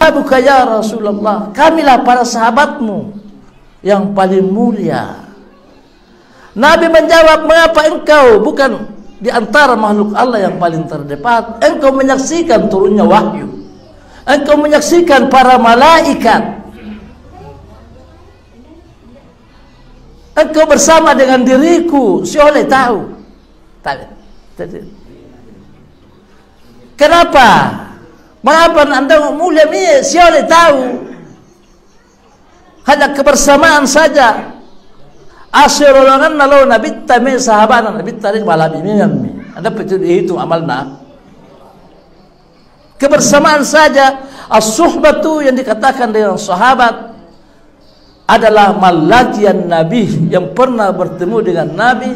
ashabuka ya Rasulullah, kamilah para sahabatmu yang paling mulia. Nabi menjawab, mengapa engkau bukan di antara makhluk Allah yang paling terdepan? Engkau menyaksikan turunnya wahyu, engkau menyaksikan para malaikat, engkau bersama dengan diriku, si oleh tahu. Kenapa? Mengapa anda mulia ini? Si oleh tahu. Hanya kebersamaan saja. Asyirulungan nalau nabi tami sahabat nabi tarik malam ini. Anda perlu dihitung amalna. Kebersamaan saja. As-suhbatu yang dikatakan dengan sahabat adalah malakian Nabi, yang pernah bertemu dengan Nabi,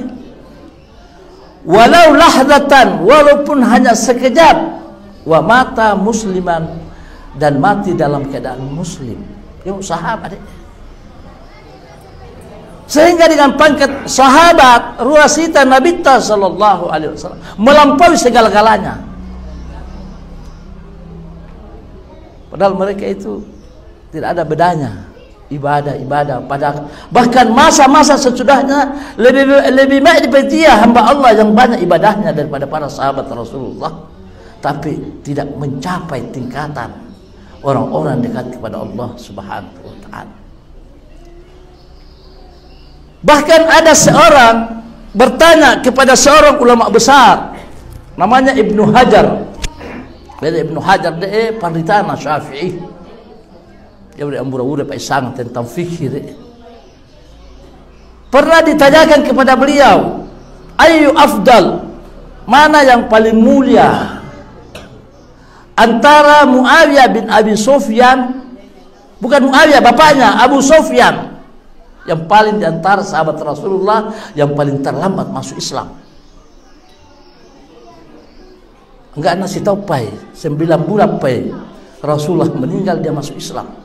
walau lahdatan, walaupun hanya sekejap, wa mata musliman, dan mati dalam keadaan muslim. Yang sahabat, sehingga dengan pangkat sahabat ruasita Nabi sallallahu alaihi wasallam melampaui segala-galanya. Padahal mereka itu tidak ada bedanya ibadah pada bahkan masa-masa sesudahnya lebih baik dipercaya hamba Allah yang banyak ibadahnya daripada para sahabat Rasulullah, tapi tidak mencapai tingkatan orang-orang dekat kepada Allah Subhanahu wa taala. Bahkan ada seorang bertanya kepada seorang ulama besar namanya Ibnu Hajar. Ibnu Hajar dia paritana Syafi'i. Dia beramura-ura paisang tentang fikir. Pernah ditanyakan kepada beliau, ayu afdal, mana yang paling mulia antara Muawiyah bin Abi Sufyan, bukan Muawiyah bapaknya, Abu Sufyan, yang paling diantara sahabat Rasulullah yang paling terlambat masuk Islam. Enggak nasi tahu pai 9 bulan pai Rasulullah meninggal dia masuk Islam.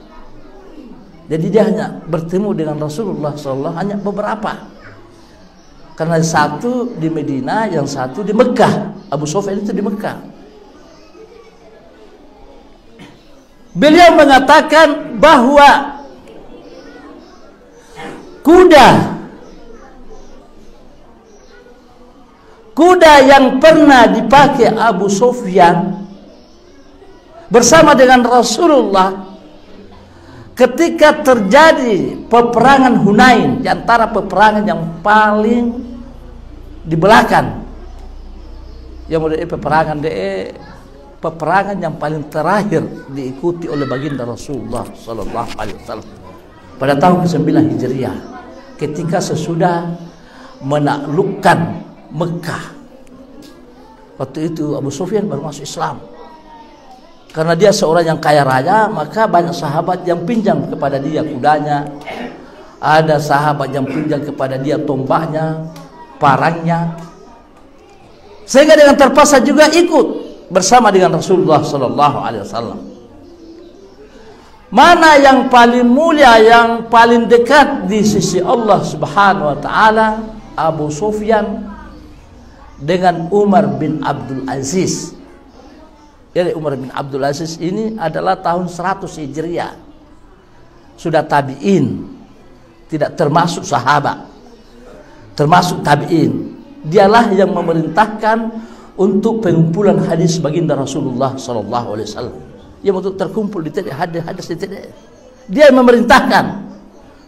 Jadi dia hanya bertemu dengan Rasulullah SAW hanya beberapa. Karena satu di Medina, yang satu di Mekah. Abu Sufyan itu di Mekah. Beliau mengatakan bahwa kuda yang pernah dipakai Abu Sufyan bersama dengan Rasulullah ketika terjadi peperangan Hunain, di antara peperangan yang paling di belakang, yang peperangan yang paling terakhir diikuti oleh baginda Rasulullah Sallallahu Alaihi Wasallam pada tahun ke-9 Hijriah, ketika sesudah menaklukkan Mekah. Waktu itu Abu Sufyan baru masuk Islam. Karena dia seorang yang kaya raya, maka banyak sahabat yang pinjam kepada dia kudanya. Ada sahabat yang pinjam kepada dia tombaknya, parangnya. Sehingga dengan terpaksa juga ikut bersama dengan Rasulullah Sallallahu Alaihi Wasallam. Mana yang paling mulia, yang paling dekat di sisi Allah Subhanahu Wa Taala? Abu Sufyan dengan Umar bin Abdul Aziz. Jadi Umar bin Abdul Aziz ini adalah tahun 100 Hijriah. Sudah tabi'in, tidak termasuk sahabat, termasuk tabi'in. Dialah yang memerintahkan untuk pengumpulan hadis baginda Rasulullah Sallallahu Alaihi Wasallam. Yang untuk terkumpul di hadis di dia yang memerintahkan.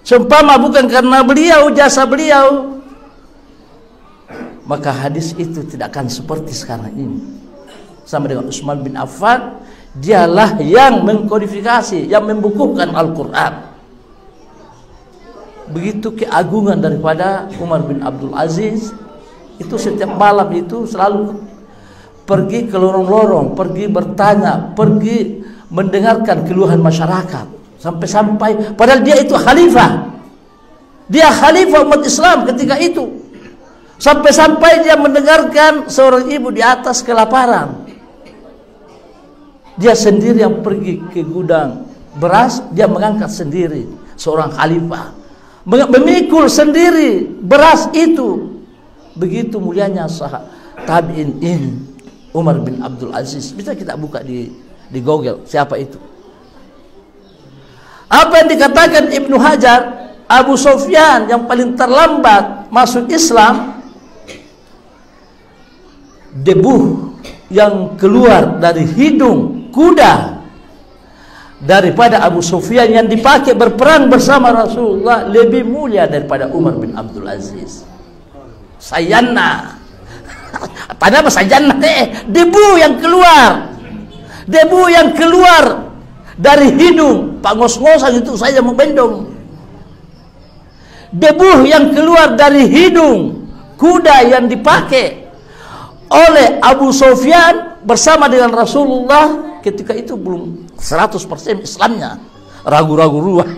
Seumpama bukan karena beliau, jasa beliau, maka hadis itu tidak akan seperti sekarang ini. Sama dengan Utsman bin Affan, dialah yang mengkodifikasi, yang membukukan Al-Quran. Begitu keagungan daripada Umar bin Abdul Aziz. Itu setiap malam itu selalu pergi ke lorong-lorong, pergi bertanya, pergi mendengarkan keluhan masyarakat, sampai-sampai padahal dia itu khalifah. Dia khalifah umat Islam ketika itu. Sampai-sampai dia mendengarkan seorang ibu di atas kelaparan. Dia sendiri yang pergi ke gudang beras, dia mengangkat sendiri, seorang khalifah, memikul sendiri beras itu. Begitu mulianya tabi'in ini Umar bin Abdul Aziz. Bisa kita buka di Google siapa itu. Apa yang dikatakan Ibnu Hajar, Abu Sufyan yang paling terlambat masuk Islam, debu yang keluar dari hidung kuda daripada Abu Sufyan yang dipakai berperang bersama Rasulullah lebih mulia daripada Umar bin Abdul Aziz. Sayanna. Pada apa sayanna debu yang keluar. Debu yang keluar dari hidung, Pak ngos-ngosan itu saya mau bendong. Debu yang keluar dari hidung kuda yang dipakai oleh Abu Sufyan bersama dengan Rasulullah ketika itu belum 100% Islamnya, ragu-ragu ruah.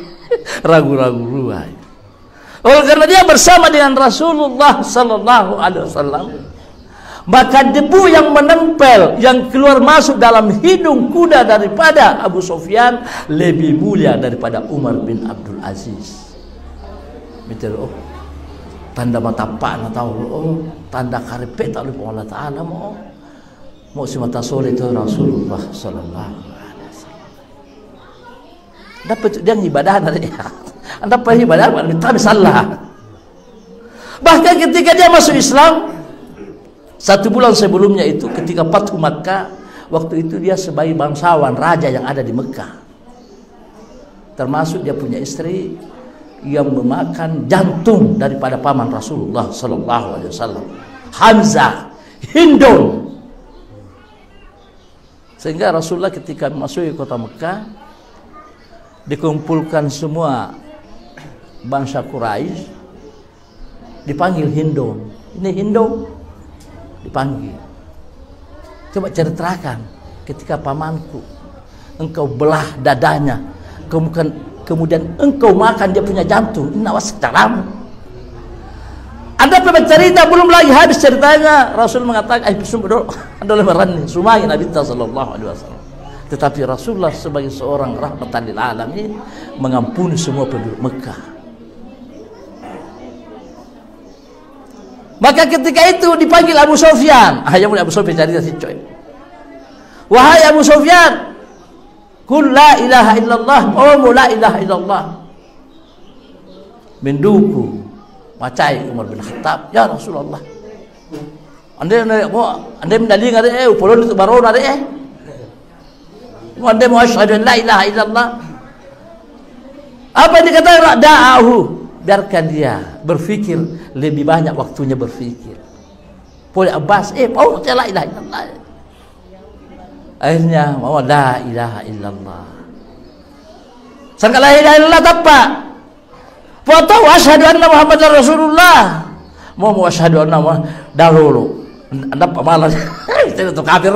Oleh karena dia bersama dengan Rasulullah sallallahu alaihi wasallam, maka debu yang menempel yang keluar masuk dalam hidung kuda daripada Abu Sufyan lebih mulia daripada Umar bin Abdul Aziz. Betul, tanda mata pak na tahu, tanda karepet oleh Allah Taala mau si mata sore itu Rasulullah sallallahu alaihi wasallam. Dapat dia ibadah nanti. Anda pergi ibadah minta salah. Bahkan ketika dia masuk Islam 1 bulan sebelumnya itu ketika Fathu Makkah, waktu itu dia sebagai bangsawan raja yang ada di Mekah. Termasuk dia punya istri yang memakan jantung daripada paman Rasulullah sallallahu alaihi wasallam, Hamzah, Hindun. Sehingga Rasulullah ketika memasuki kota Mekah dikumpulkan semua bangsa Quraisy, dipanggil Hindun. Ini Hindun dipanggil. Coba ceritakan ketika pamanku engkau belah dadanya, kemudian engkau makan dia punya jantung. Ini awas caramu. Anda pernah cerita belum lagi habis ceritanya Rasul mengatakan anda merani sumai Nabi sallallahu alaihi wasallam. Tetapi Rasulullah sebagai seorang rahmatan lil alamin mengampuni semua penduduk Mekah. Maka ketika itu dipanggil Abu Sufyan. Yang mulai Abu Sufyan cerita si coy. Wahai Abu Sufyan, kul la ilaha illallah, la ilaha illallah. Menduku macai Umar bin Khattab, ya Rasulullah. Anda mendali ngare upolon itu baru ngare Anda mau asyhadu an la ilaha illallah. Apa yang dikatakan da'ahu, biarkan dia berfikir, lebih banyak waktunya berfikir. Boleh Abbas, mau la ilaha illallah. Akhirnya mau la ilaha illallah. Sangka la ilaha illallah apa? Foto asyhadu anna Muhammadar Rasulullah. Mau asyhadu anna dahulu. Anda pamalas. Itu kafir.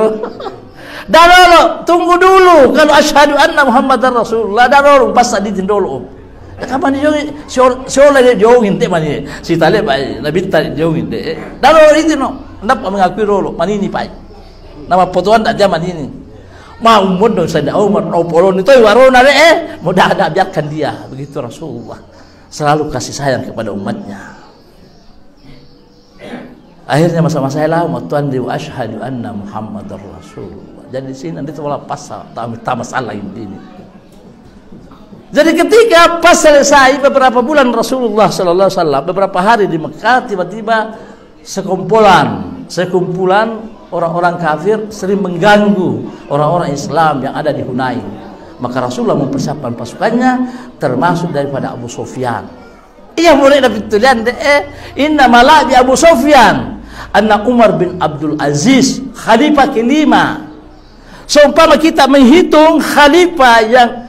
Dahulu, tunggu dulu. Kalau asyhadu anna Muhammadar Rasulullah dahulu pas tadi dulu. Kapan dia seolah dia jauhin teh mani. Si Talib Nabi tadi jauhin teh. Dahulu itu no. Anda mengakui dulu. Manini pai. Nama fotoan tak zaman ini. Mau mundur saya Umar polon itu warona mudah ada biarkan dia. Begitu Rasulullah selalu kasih sayang kepada umatnya. Akhirnya masa-masa lalu Tuhan di asyhadu anna Muhammadar Rasulullah. Jadi di sini nanti malah pasal tak masalah ini. Jadi ketika pas selesai beberapa bulan Rasulullah sallallahu alaihi wasallam, beberapa hari di Mekah, tiba-tiba sekumpulan orang-orang kafir sering mengganggu orang-orang Islam yang ada di Hunain. Maka Rasulullah mempersiapkan pasukannya, termasuk daripada Abu Sufyan. Ia mulai dari tulisan inna malabi Abu Sufyan anna Umar bin Abdul Aziz khalifah kelima. Seumpama kita menghitung khalifah yang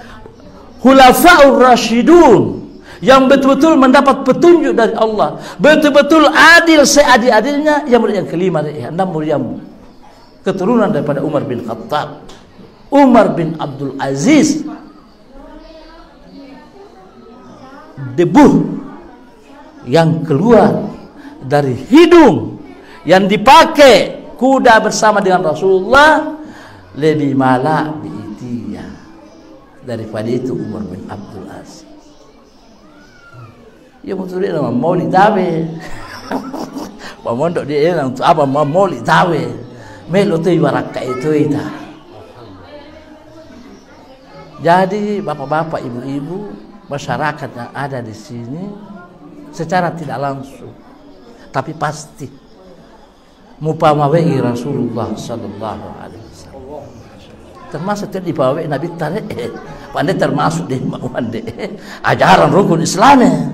Khulafaur Rasyidun yang betul-betul mendapat petunjuk dari Allah, betul-betul adil seadil-adilnya, yang mulia yang kelima, enam mulia keturunan daripada Umar bin Khattab, Umar bin Abdul Aziz. Debu yang keluar dari hidung yang dipakai kuda bersama dengan Rasulullah lebih malak bi'itiyah daripada itu Umar bin Abdul Aziz. Ya betul dia nama Maulid Tawe. Pamondok dia untuk apa Maulid Tawe. Melo tu ibarat itu ita. Jadi bapak-bapak, ibu-ibu, masyarakat yang ada di sini secara tidak langsung, tapi pasti mupamawai Rasulullah Sallallahu Alaihi Wasallam. Termasuk di bawah Nabi tarik, pandai termasuk di ajaran rukun Islamnya.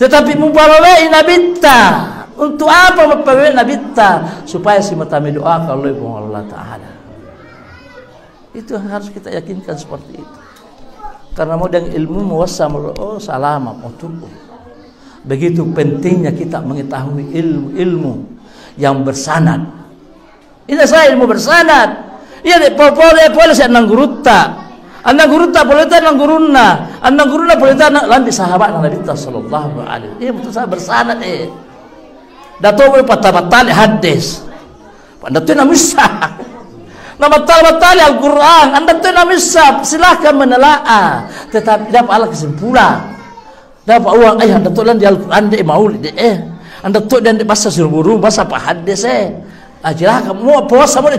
Tetapi mupamawai Nabi ta untuk apa mupamawai Nabi ta? Supaya si mata doa kalau Allah Taala. Itu yang harus kita yakinkan seperti itu. Karena modang ilmu muwassam salama mutubu. Begitu pentingnya kita mengetahui ilmu yang bersanad. Ini saya ilmu bersanad. Iya, boleh saya nangguruta. Nangguruta boleh tak nangguruna. Nangguruna boleh tak lambi sahabat Nabi sallallahu alaihi wasallam. Iya, betul saya bersanad Dato boleh patah-patah hadis. Dato namisah. Nama tal-tal Al-Quran, Anda tuh namisab, silahkan menelaah. Tetapi dapat Allah kesimpulan. Dapat uang ayah Anda tuh di Al-Quran deh maulid Anda tuh dan bahasa suruh bahasa apa hadis Silahkan mau puasa mau